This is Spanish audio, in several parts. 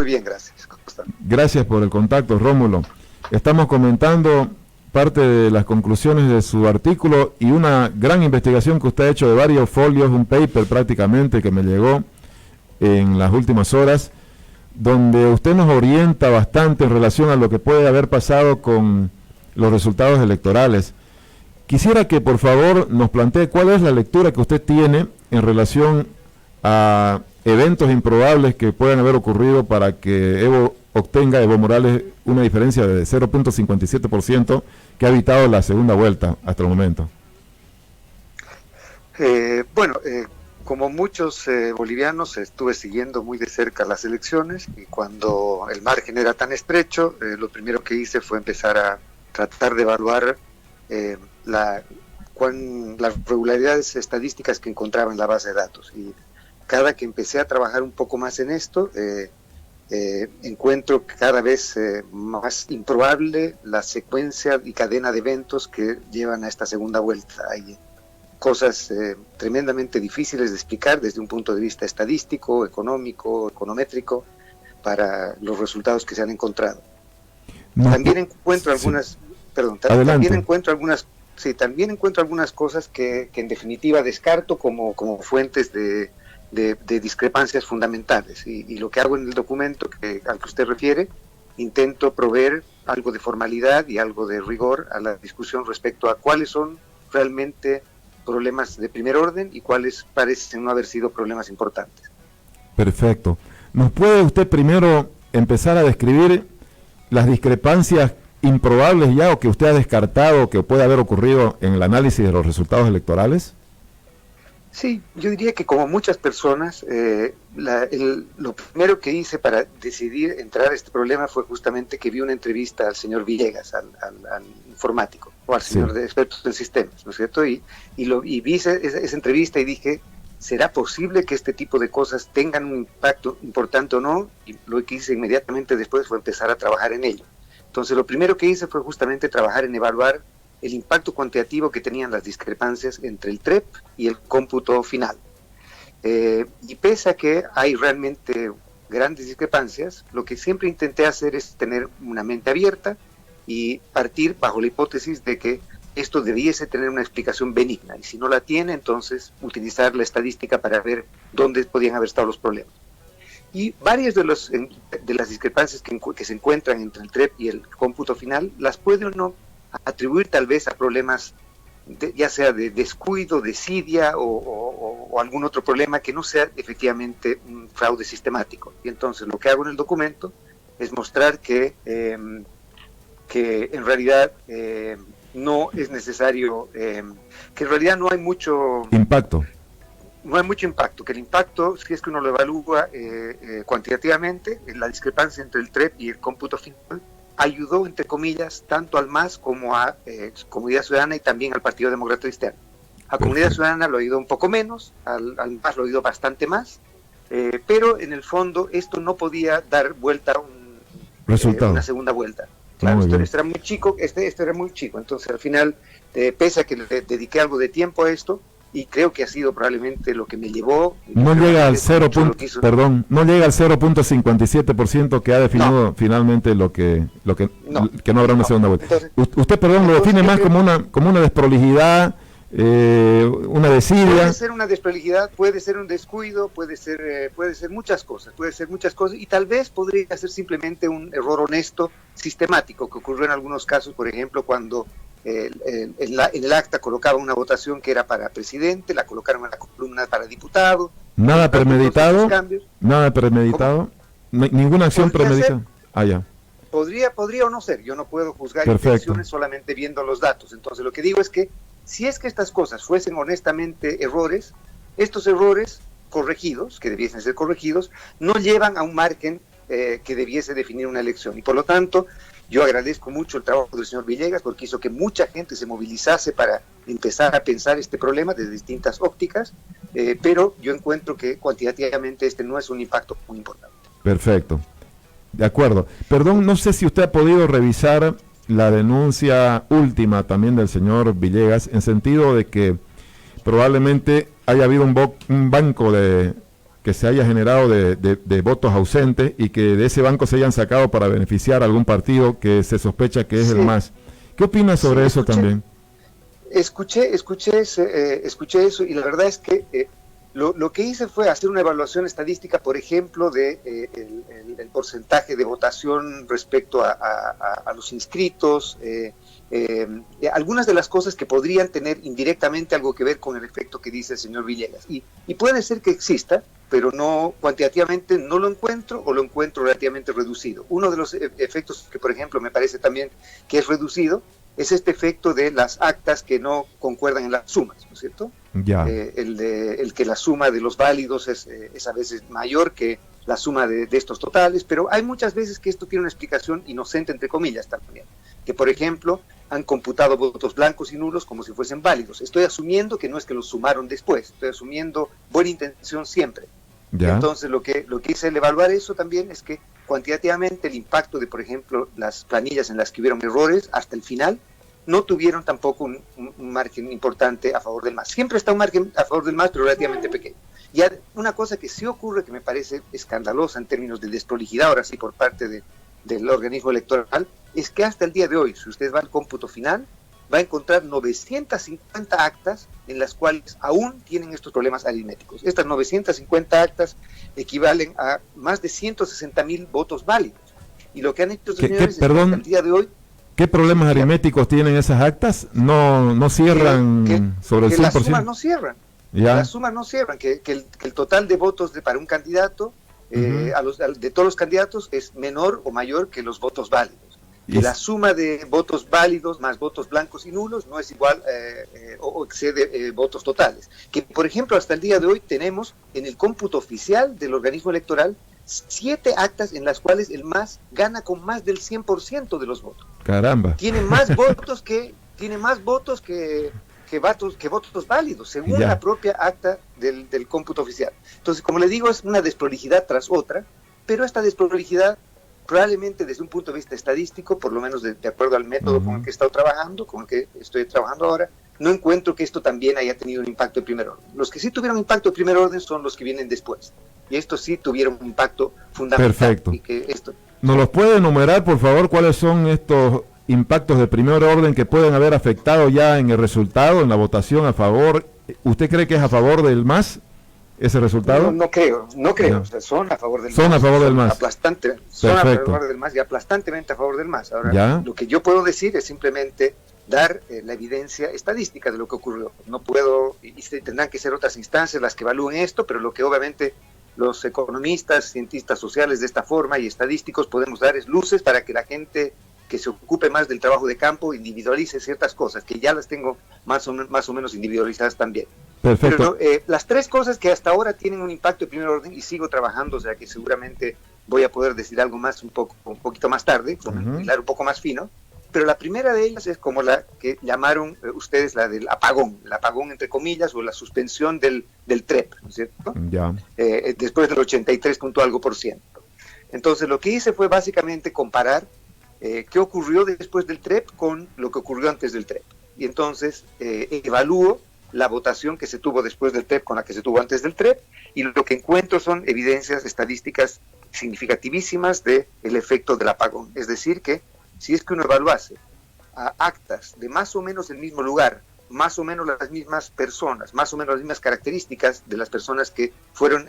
muy bien, gracias. Gracias por el contacto, Rómulo. Estamos comentando parte de las conclusiones de su artículo y una gran investigación que usted ha hecho de varios folios, un paper prácticamente que me llegó en las últimas horas, donde usted nos orienta bastante en relación a lo que puede haber pasado con los resultados electorales. Quisiera que por favor nos plantee cuál es la lectura que usted tiene en relación a eventos improbables que puedan haber ocurrido para que Evo Morales una diferencia de 0.57% que ha evitado la segunda vuelta hasta el momento. Como muchos bolivianos estuve siguiendo muy de cerca las elecciones y cuando el margen era tan estrecho, lo primero que hice fue empezar a tratar de evaluar las regularidades estadísticas que encontraba en la base de datos. Y cada que empecé a trabajar un poco más en esto, encuentro cada vez más improbable la secuencia y cadena de eventos que llevan a esta segunda vuelta. Hay cosas tremendamente difíciles de explicar desde un punto de vista estadístico, económico, econométrico, para los resultados que se han encontrado. También encuentro algunas, también encuentro algunas cosas que en definitiva descarto como fuentes de discrepancias fundamentales, y lo que hago en el documento al que usted refiere, intento proveer algo de formalidad y algo de rigor a la discusión respecto a cuáles son realmente problemas de primer orden y cuáles parecen no haber sido problemas importantes. Perfecto. ¿Nos puede usted primero empezar a describir las discrepancias improbables ya o que usted ha descartado que puede haber ocurrido en el análisis de los resultados electorales? Sí, yo diría que como muchas personas, lo primero que hice para decidir entrar a este problema fue justamente que vi una entrevista al señor Villegas, al informático, o al señor de expertos en sistemas, ¿no es cierto? Y vi esa entrevista y dije, ¿será posible que este tipo de cosas tengan un impacto importante o no? Y lo que hice inmediatamente después fue empezar a trabajar en ello. Entonces lo primero que hice fue justamente trabajar en evaluar el impacto cuantitativo que tenían las discrepancias entre el TREP y el cómputo final. Y pese a que hay realmente grandes discrepancias, lo que siempre intenté hacer es tener una mente abierta y partir bajo la hipótesis de que esto debiese tener una explicación benigna, y si no la tiene, entonces utilizar la estadística para ver dónde podían haber estado los problemas. Y varias de las discrepancias que se encuentran entre el TREP y el cómputo final las puede uno atribuir tal vez a problemas ya sea de descuido, desidia o algún otro problema que no sea efectivamente un fraude sistemático. Y entonces lo que hago en el documento es mostrar que en realidad no es necesario, que en realidad no hay mucho impacto. No hay mucho impacto, que el impacto, si es que uno lo evalúa cuantitativamente, la discrepancia entre el TREP y el cómputo final ayudó, entre comillas, tanto al MAS como a Comunidad Ciudadana y también al Partido Demócrata Cristiano. A Comunidad Ciudadana lo ayudó un poco menos, al MAS lo ayudó bastante más, pero en el fondo esto no podía dar vuelta a una segunda vuelta. Claro, esto era muy chico, este era muy chico, entonces al final, pese a que le dediqué algo de tiempo a esto, y creo que ha sido probablemente lo que me llevó... No llega al 0.57% que ha definido finalmente que no habrá una segunda vuelta. Entonces, usted, lo define más como una desprolijidad, una desidia. Puede ser una desprolijidad, puede ser un descuido, puede ser muchas cosas, y tal vez podría ser simplemente un error honesto, sistemático, que ocurrió en algunos casos, por ejemplo, cuando... en el acta colocaba una votación que era para presidente, la colocaron en la columna para diputado. Nada premeditado, ninguna acción premeditada. Podría o no ser, yo no puedo juzgar intenciones solamente viendo los datos. Entonces lo que digo es que si es que estas cosas fuesen honestamente errores, estos errores corregidos, que debiesen ser corregidos, no llevan a un margen que debiese definir una elección. Y por lo tanto, yo agradezco mucho el trabajo del señor Villegas porque hizo que mucha gente se movilizase para empezar a pensar este problema desde distintas ópticas, pero yo encuentro que cuantitativamente este no es un impacto muy importante. Perfecto, de acuerdo. Perdón, no sé si usted ha podido revisar la denuncia última también del señor Villegas, en sentido de que probablemente haya habido un banco de que se haya generado de votos ausentes y que de ese banco se hayan sacado para beneficiar a algún partido que se sospecha que es el MAS. ¿Qué opinas sobre eso también? Escuché eso, y la verdad es que lo que hice fue hacer una evaluación estadística, por ejemplo, de el porcentaje de votación respecto a los inscritos, algunas de las cosas que podrían tener indirectamente algo que ver con el efecto que dice el señor Villegas. Y puede ser que exista, pero no cuantitativamente no lo encuentro, o lo encuentro relativamente reducido. Uno de los efectos que, por ejemplo, me parece también que es reducido es este efecto de las actas que no concuerdan en las sumas, ¿no es cierto? Ya. El que la suma de los válidos es a veces mayor que la suma de estos totales, pero hay muchas veces que esto tiene una explicación inocente, entre comillas, también. Que, por ejemplo, han computado votos blancos y nulos como si fuesen válidos. Estoy asumiendo que no es que los sumaron después, estoy asumiendo buena intención siempre. Ya. Entonces, lo que hice al evaluar eso también es que cuantitativamente el impacto de, por ejemplo, las planillas en las que hubieron errores hasta el final no tuvieron tampoco un margen importante a favor del MAS. Siempre está un margen a favor del MAS, pero relativamente pequeño. Y una cosa que sí ocurre, que me parece escandalosa en términos de desprolijidad, ahora sí, por parte del organismo electoral, es que hasta el día de hoy, si usted va al cómputo final, va a encontrar 950 actas en las cuales aún tienen estos problemas aritméticos. Estas 950 actas equivalen a más de 160.000 votos válidos. Y lo que han hecho estos señores es que hasta el día de hoy... ¿Qué problemas aritméticos tienen esas actas? ¿No cierran sobre el 100%? Las sumas no cierran. ¿Ya? Las sumas no cierran, que el total de votos para un candidato, de todos los candidatos, es menor o mayor que los votos válidos. Que la suma de votos válidos más votos blancos y nulos no es igual o excede votos totales. Que, por ejemplo, hasta el día de hoy tenemos en el cómputo oficial del organismo electoral 7 actas en las cuales el MAS gana con más del 100% de los votos. Caramba. Tiene más votos que votos válidos, según la propia acta del cómputo oficial. Entonces, como le digo, es una desprolijidad tras otra, pero esta desprolijidad probablemente desde un punto de vista estadístico, por lo menos de acuerdo al método con el que he estado trabajando, con el que estoy trabajando ahora, no encuentro que esto también haya tenido un impacto de primer orden. Los que sí tuvieron impacto de primer orden son los que vienen después. Y estos sí tuvieron un impacto fundamental. Perfecto. Y que ¿Nos los puede enumerar, por favor, cuáles son estos impactos de primer orden que pueden haber afectado ya en el resultado, en la votación a favor? ¿Usted cree que es a favor del MAS ese resultado? No creo. No. O sea, son a favor del MAS. Son a favor del MAS. Son a favor del MAS y aplastantemente a favor del MAS. Ahora, lo que yo puedo decir es simplemente dar la evidencia estadística de lo que ocurrió. No puedo, y tendrán que ser otras instancias las que evalúen esto, pero lo que obviamente los economistas, cientistas sociales de esta forma y estadísticos podemos dar es luces para que la gente que se ocupe más del trabajo de campo individualice ciertas cosas, que ya las tengo más o menos individualizadas también. Perfecto. Pero las 3 cosas que hasta ahora tienen un impacto de primer orden, y sigo trabajando, o sea que seguramente voy a poder decir algo más un poquito más tarde, con un pilar un poco más fino, pero la primera de ellas es como la que llamaron ustedes la del apagón, el apagón entre comillas, o la suspensión del TREP, ¿no es cierto? Ya. Después del 83 punto algo por ciento. Entonces lo que hice fue básicamente comparar qué ocurrió después del TREP con lo que ocurrió antes del TREP. Y entonces evalúo la votación que se tuvo después del TREP con la que se tuvo antes del TREP, y lo que encuentro son evidencias estadísticas significativísimas del efecto del apagón. Es decir, que si es que uno evaluase a actas de más o menos el mismo lugar, más o menos las mismas personas, más o menos las mismas características de las personas que fueron,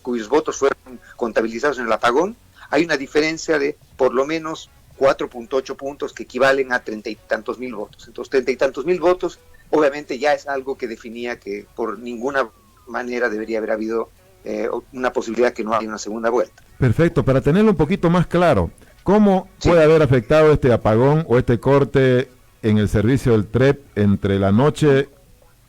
cuyos votos fueron contabilizados en el apagón, hay una diferencia de por lo menos 4.8 puntos que equivalen a 30 y tantos mil votos. Entonces, 30 y tantos mil votos, obviamente ya es algo que definía que por ninguna manera debería haber habido una posibilidad que no haya una segunda vuelta. Perfecto, para tenerlo un poquito más claro, ¿cómo puede haber afectado este apagón o este corte en el servicio del TREP entre la noche,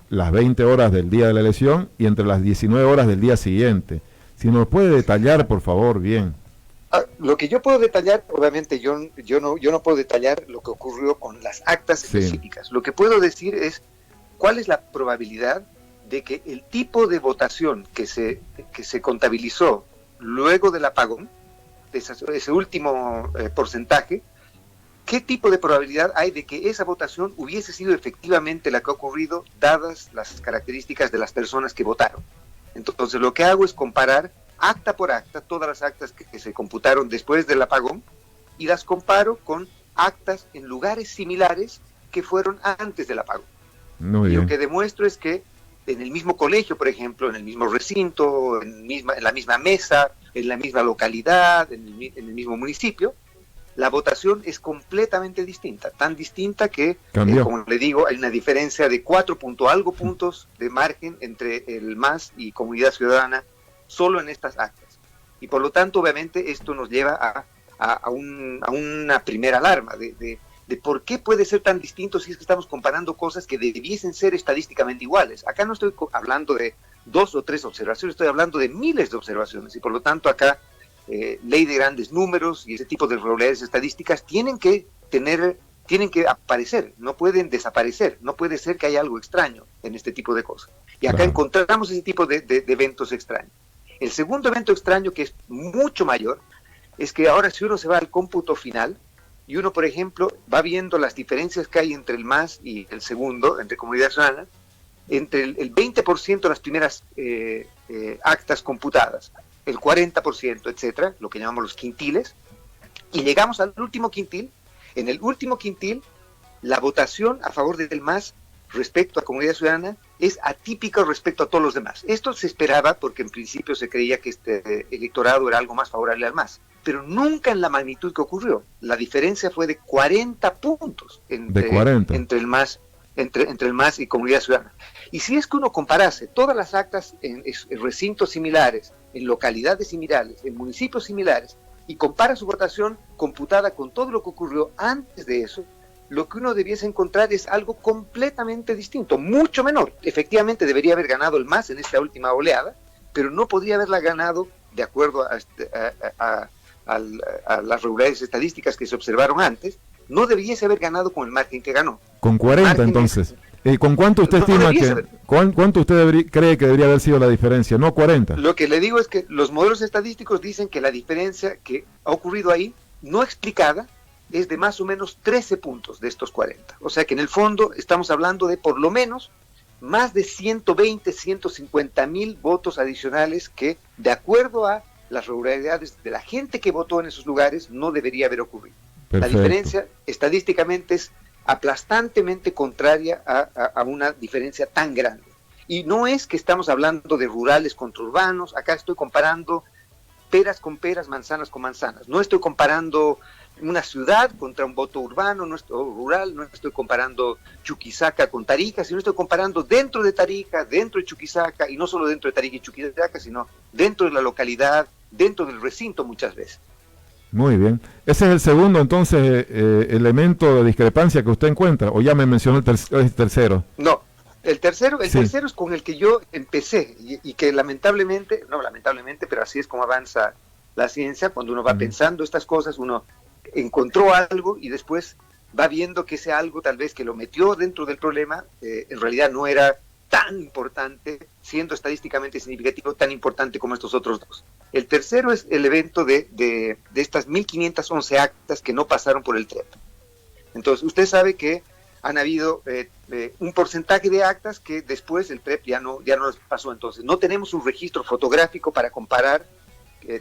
las 20 horas del día de la elección, y entre las 19 horas del día siguiente? Si nos puede detallar, por favor, bien. Lo que yo puedo detallar, obviamente yo no puedo detallar lo que ocurrió con las actas específicas. Lo que puedo decir es cuál es la probabilidad de que el tipo de votación que se contabilizó luego del apagón, ese último porcentaje, ¿qué tipo de probabilidad hay de que esa votación hubiese sido efectivamente la que ha ocurrido, dadas las características de las personas que votaron? Entonces lo que hago es comparar acta por acta, todas las actas que se computaron después del apagón, y las comparo con actas en lugares similares que fueron antes del apagón. Muy y bien. lo que demuestro es que en el mismo colegio, por ejemplo, en el mismo recinto, en la misma mesa, en la misma localidad, en el mismo municipio, la votación es completamente distinta, tan distinta que, como le digo, hay una diferencia de 4 algo puntos de margen entre el MAS y Comunidad Ciudadana solo en estas actas. Y por lo tanto, obviamente, esto nos lleva a una primera alarma de por qué puede ser tan distinto si es que estamos comparando cosas que debiesen ser estadísticamente iguales. Acá no estoy hablando de 2 o 3 observaciones, estoy hablando de miles de observaciones, y por lo tanto acá ley de grandes números y ese tipo de regularidades estadísticas tienen que aparecer, no pueden desaparecer, no puede ser que haya algo extraño en este tipo de cosas. Y acá encontramos ese tipo de eventos extraños. El segundo evento extraño, que es mucho mayor, es que ahora si uno se va al cómputo final y uno, por ejemplo, va viendo las diferencias que hay entre el MAS y el segundo, entre Comunidad Ciudadana, entre el 20% de las primeras actas computadas, el 40%, etcétera, lo que llamamos los quintiles, y llegamos al último quintil. En el último quintil, la votación a favor del MAS respecto a Comunidad Ciudadana es atípica respecto a todos los demás. Esto se esperaba porque en principio se creía que este electorado era algo más favorable al MAS, pero nunca en la magnitud que ocurrió. La diferencia fue de 40 puntos entre el MAS y Comunidad Ciudadana. Y si es que uno comparase todas las actas en recintos similares, en localidades similares, en municipios similares, y compara su votación computada con todo lo que ocurrió antes de eso, lo que uno debiese encontrar es algo completamente distinto, mucho menor. Efectivamente debería haber ganado el MAS en esta última oleada, pero no podría haberla ganado de acuerdo a las regularidades estadísticas que se observaron antes. No debiese haber ganado con el margen que ganó. Con 40 entonces. ¿Con cuánto usted estima que... ¿Cuánto usted cree que debería haber sido la diferencia? No 40. Lo que le digo es que los modelos estadísticos dicen que la diferencia que ha ocurrido ahí, no explicada, es de más o menos 13 puntos de estos 40. O sea que en el fondo estamos hablando de por lo menos más de 120, 150 mil votos adicionales que, de acuerdo a las regularidades de la gente que votó en esos lugares, no debería haber ocurrido. Perfecto. La diferencia estadísticamente es aplastantemente contraria a una diferencia tan grande. Y no es que estamos hablando de rurales contra urbanos, acá estoy comparando peras con peras, manzanas con manzanas. No estoy comparando una ciudad contra un voto urbano, o rural, no estoy comparando Chuquisaca con Tarija, sino estoy comparando dentro de Tarija, dentro de Chuquisaca, y no solo dentro de Tarija y Chuquisaca, sino dentro de la localidad, dentro del recinto muchas veces. Muy bien. Ese es el segundo, entonces, elemento de discrepancia que usted encuentra, o ya me mencionó el tercero. No, el tercero es con el que yo empecé, y que lamentablemente, pero así es como avanza la ciencia, cuando uno va pensando estas cosas, uno encontró algo y después va viendo que ese algo tal vez que lo metió dentro del problema, en realidad no era tan importante, siendo estadísticamente significativo, tan importante como estos otros dos. El tercero es el evento de estas 1.511 actas que no pasaron por el TREP. Entonces, usted sabe que han habido un porcentaje de actas que después el TREP ya no las pasó. Entonces, no tenemos un registro fotográfico para comparar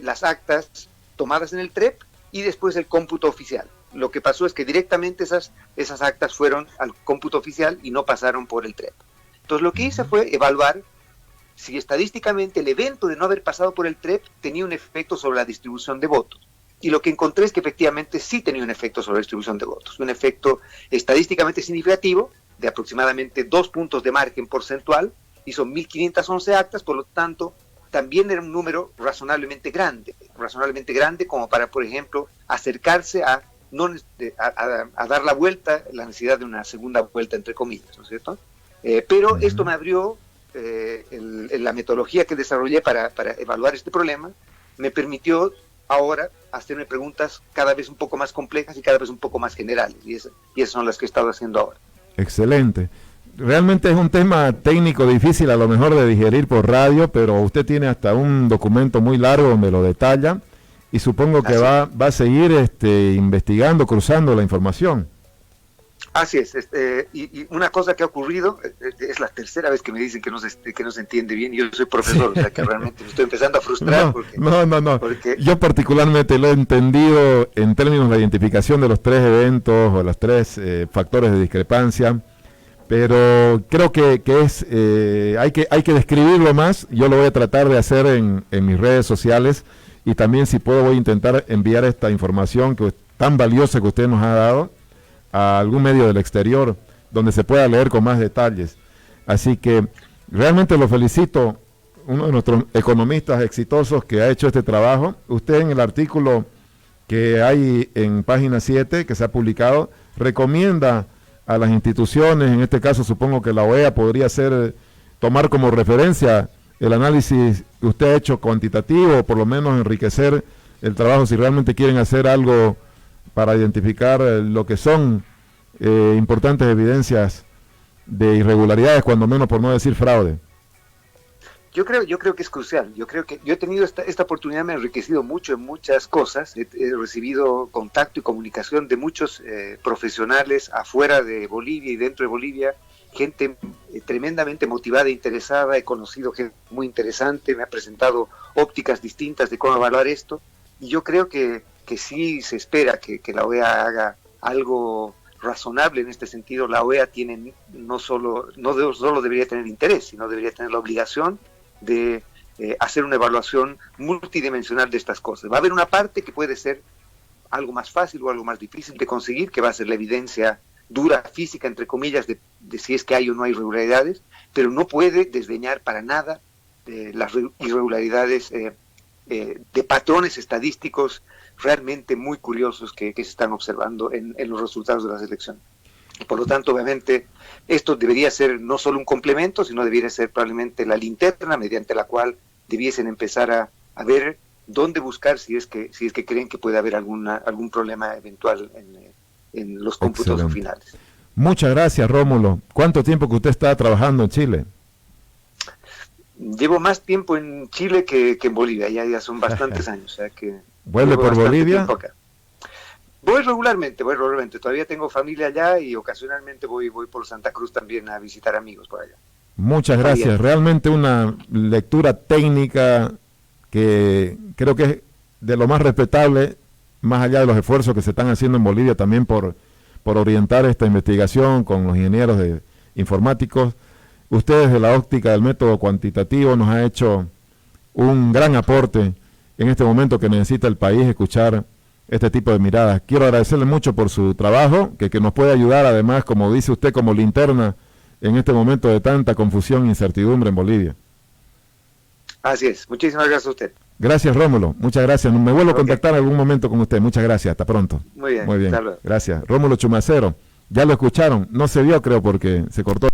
las actas tomadas en el TREP y después el cómputo oficial. Lo que pasó es que directamente esas actas fueron al cómputo oficial y no pasaron por el TREP. Entonces, lo que hice fue evaluar si estadísticamente el evento de no haber pasado por el TREP tenía un efecto sobre la distribución de votos. Y lo que encontré es que efectivamente sí tenía un efecto sobre la distribución de votos, un efecto estadísticamente significativo de aproximadamente 2 puntos de margen porcentual, y son 1.511 actas, por lo tanto, también era un número razonablemente grande como para, por ejemplo, acercarse a dar la vuelta, la necesidad de una segunda vuelta, entre comillas, ¿no es cierto? Pero esto me abrió la metodología que desarrollé para evaluar este problema, me permitió ahora hacerme preguntas cada vez un poco más complejas y cada vez un poco más generales, y esas son las que he estado haciendo ahora. Excelente. Realmente es un tema técnico difícil a lo mejor de digerir por radio, pero usted tiene hasta un documento muy largo donde lo detalla, y supongo que va a seguir investigando, cruzando la información. Así es, y una cosa que ha ocurrido, es la tercera vez que me dicen que no se entiende bien, y yo soy profesor, o sea que realmente me estoy empezando a frustrar. No. Porque Yo particularmente lo he entendido en términos de la identificación de los tres eventos o los tres factores de discrepancia, pero creo que hay que describirlo más. Yo lo voy a tratar de hacer en mis redes sociales, y también, si puedo, voy a intentar enviar esta información que es tan valiosa que usted nos ha dado a algún medio del exterior donde se pueda leer con más detalles. Así que realmente lo felicito, uno de nuestros economistas exitosos que ha hecho este trabajo. Usted, en el artículo que hay en página 7 que se ha publicado, recomienda a las instituciones, en este caso supongo que la OEA podría tomar como referencia el análisis que usted ha hecho cuantitativo, o por lo menos enriquecer el trabajo si realmente quieren hacer algo para identificar lo que son importantes evidencias de irregularidades, cuando menos, por no decir fraude. yo creo que es crucial. Yo creo que yo he tenido esta oportunidad, me ha enriquecido mucho en muchas cosas. He recibido contacto y comunicación de muchos profesionales afuera de Bolivia y dentro de Bolivia, gente tremendamente motivada e interesada. He conocido gente muy interesante, me ha presentado ópticas distintas de cómo evaluar esto, y yo creo que sí se espera que la OEA haga algo razonable en este sentido. La OEA tiene no solo debería tener interés, sino debería tener la obligación de hacer una evaluación multidimensional de estas cosas. Va a haber una parte que puede ser algo más fácil o algo más difícil de conseguir, que va a ser la evidencia dura, física, entre comillas, de si es que hay o no hay irregularidades, pero no puede desdeñar para nada las irregularidades de patrones estadísticos realmente muy curiosos que se están observando en los resultados de las elecciones. Por lo tanto, obviamente, esto debería ser no solo un complemento, sino debería ser probablemente la linterna mediante la cual debiesen empezar a ver dónde buscar si es que creen que puede haber algún problema eventual en los cómputos finales. Muchas gracias, Rómulo. ¿Cuánto tiempo que usted está trabajando en Chile? Llevo más tiempo en Chile que en Bolivia, ya son bastantes años. O sea que ¿vuelve por Bolivia? Voy regularmente, todavía tengo familia allá, y ocasionalmente voy por Santa Cruz también a visitar amigos por allá. Muchas gracias, realmente una lectura técnica que creo que es de lo más respetable, más allá de los esfuerzos que se están haciendo en Bolivia también por orientar esta investigación con los ingenieros informáticos. Usted, desde la óptica del método cuantitativo, nos ha hecho un gran aporte en este momento que necesita el país escuchar este tipo de miradas. Quiero agradecerle mucho por su trabajo, que nos puede ayudar además, como dice usted, como linterna en este momento de tanta confusión e incertidumbre en Bolivia. Así es, muchísimas gracias a usted. Gracias, Rómulo, muchas gracias. Me vuelvo a contactar en algún momento con usted. Muchas gracias, hasta pronto. Muy bien. Gracias. Rómulo Chumacero, ya lo escucharon, no se vio, creo, porque se cortó.